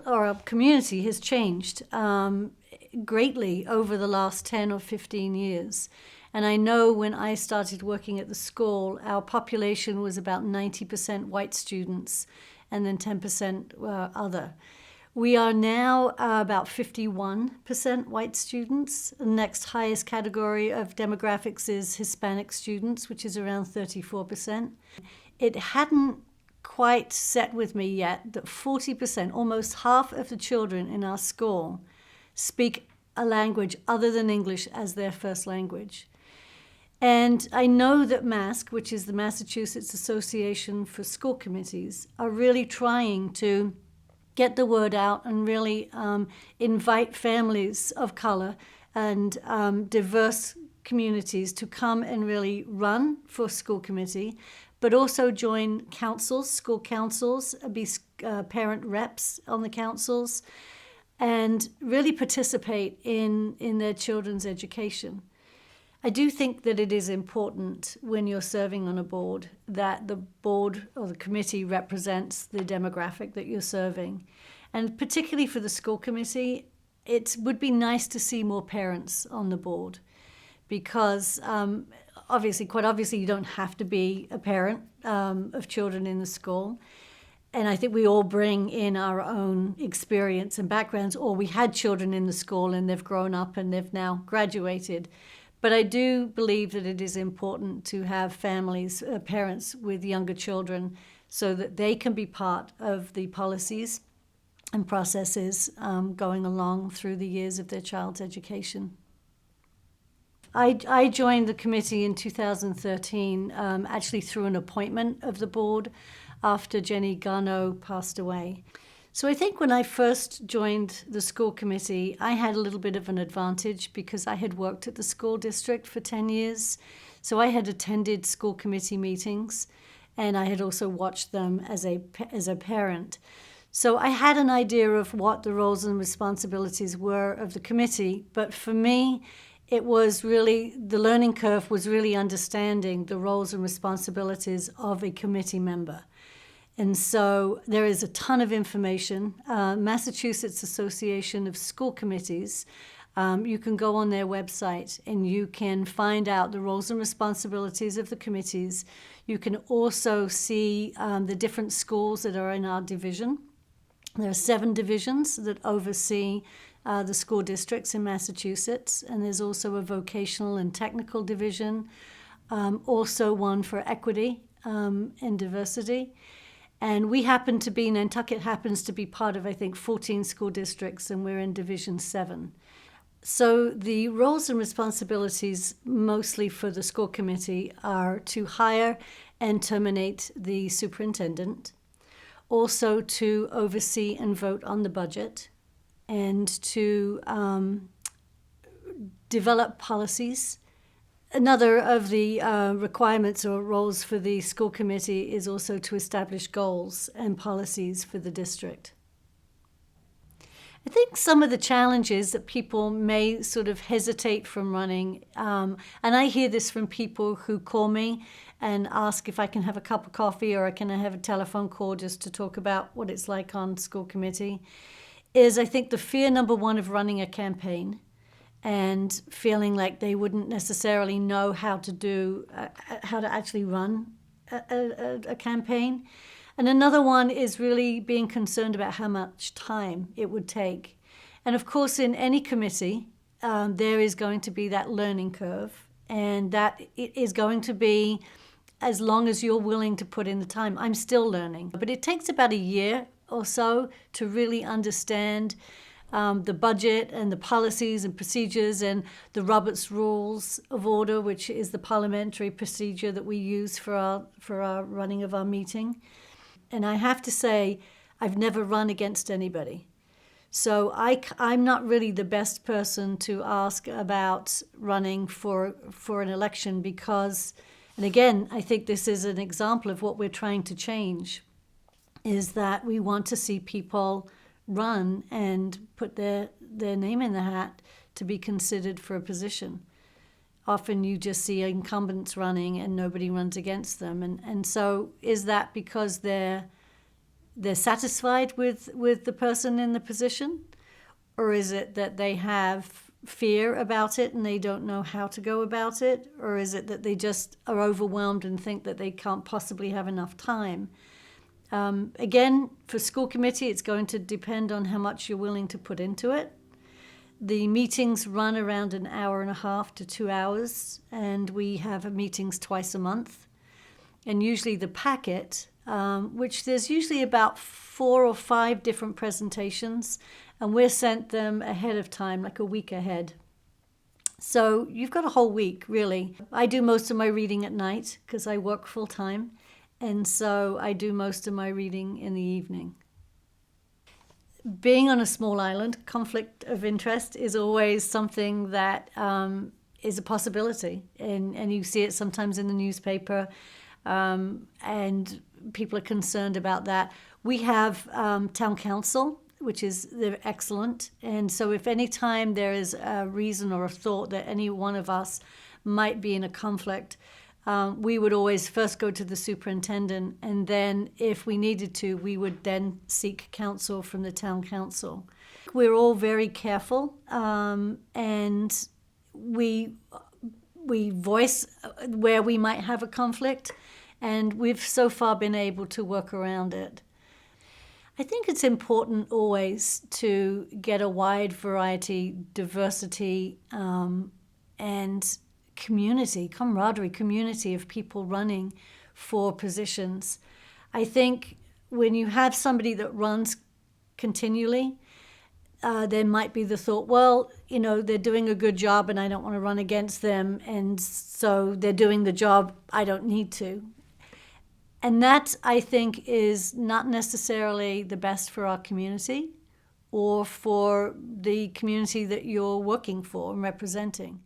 or our community has changed greatly over the last 10 or 15 years. And I know when I started working at the school, our population was about 90% white students and then 10% other. We are now about 51% white students. The next highest category of demographics is Hispanic students, which is around 34%. It hadn't quite set with me yet that 40%, almost half of the children in our school, speak a language other than English as their first language. And I know that MASC, which is the Massachusetts Association for School Committees, are really trying to get the word out and really invite families of color and diverse communities to come and really run for school committee, but also join councils, school councils, be parent reps on the councils, and really participate in their children's education. I do think that it is important when you're serving on a board that the board or the committee represents the demographic that you're serving. And particularly for the school committee, it would be nice to see more parents on the board because quite obviously, you don't have to be a parent of children in the school. And I think we all bring in our own experience and backgrounds, or we had children in the school and they've grown up and they've now graduated. But I do believe that it is important to have families, parents with younger children, so that they can be part of the policies and processes going along through the years of their child's education. I joined the committee in 2013, actually through an appointment of the board after Jenny Garneau passed away. So I think when I first joined the school committee, I had a little bit of an advantage because I had worked at the school district for 10 years. So I had attended school committee meetings, and I had also watched them as a parent. So I had an idea of what the roles and responsibilities were of the committee, but for me, it was really, the learning curve was really understanding the roles and responsibilities of a committee member. And so there is a ton of information. Massachusetts Association of School Committees, you can go on their website and you can find out the roles and responsibilities of the committees. You can also see the different schools that are in our division. There are 7 divisions that oversee the school districts in Massachusetts, and there's also a vocational and technical division, also one for equity and diversity. And Nantucket happens to be part of, I think, 14 school districts, and we're in Division 7. So the roles and responsibilities mostly for the school committee are to hire and terminate the superintendent, also to oversee and vote on the budget, and to develop policies. Another of the requirements or roles for the school committee is also to establish goals and policies for the district. I think some of the challenges that people may sort of hesitate from running, and I hear this from people who call me and ask if I can have a cup of coffee or can I have a telephone call just to talk about what it's like on school committee, is I think the fear number one of running a campaign and feeling like they wouldn't necessarily know how to actually run a campaign. And another one is really being concerned about how much time it would take. And of course, in any committee, there is going to be that learning curve, and that it is going to be as long as you're willing to put in the time. I'm still learning, but it takes about a year or so to really understand the budget and the policies and procedures and the Roberts Rules of Order, which is the parliamentary procedure that we use for our running of our meeting. And I have to say, I've never run against anybody. So I'm not really the best person to ask about running for an election because, and again, I think this is an example of what we're trying to change, is that we want to see people run and put their name in the hat to be considered for a position. Often you just see incumbents running and nobody runs against them. And so is that because they're they're satisfied with the person in the position? Or is it that they have fear about it and they don't know how to go about it? Or is it that they just are overwhelmed and think that they can't possibly have enough time? Again, for school committee, it's going to depend on how much you're willing to put into it. The meetings run around an hour and a half to 2 hours, and we have meetings twice a month. And usually the packet, which there's usually about 4 or 5 different presentations, and we're sent them ahead of time, like a week ahead. So you've got a whole week, really. I do most of my reading at night because I work full time, and so I do most of my reading in the evening. Being on a small island, conflict of interest is always something that is a possibility, and you see it sometimes in the newspaper, and people are concerned about that. We have town council, which they're excellent, and so if any time there is a reason or a thought that any one of us might be in a conflict, we would always first go to the superintendent, and then if we needed to, we would then seek counsel from the town council. We're all very careful, and we voice where we might have a conflict, and we've so far been able to work around it. I think it's important always to get a wide variety, diversity, and camaraderie, community of people running for positions. I think when you have somebody that runs continually, there might be the thought, well, they're doing a good job and I don't want to run against them, and so they're doing the job, I don't need to. And that, I think, is not necessarily the best for our community or for the community that you're working for and representing.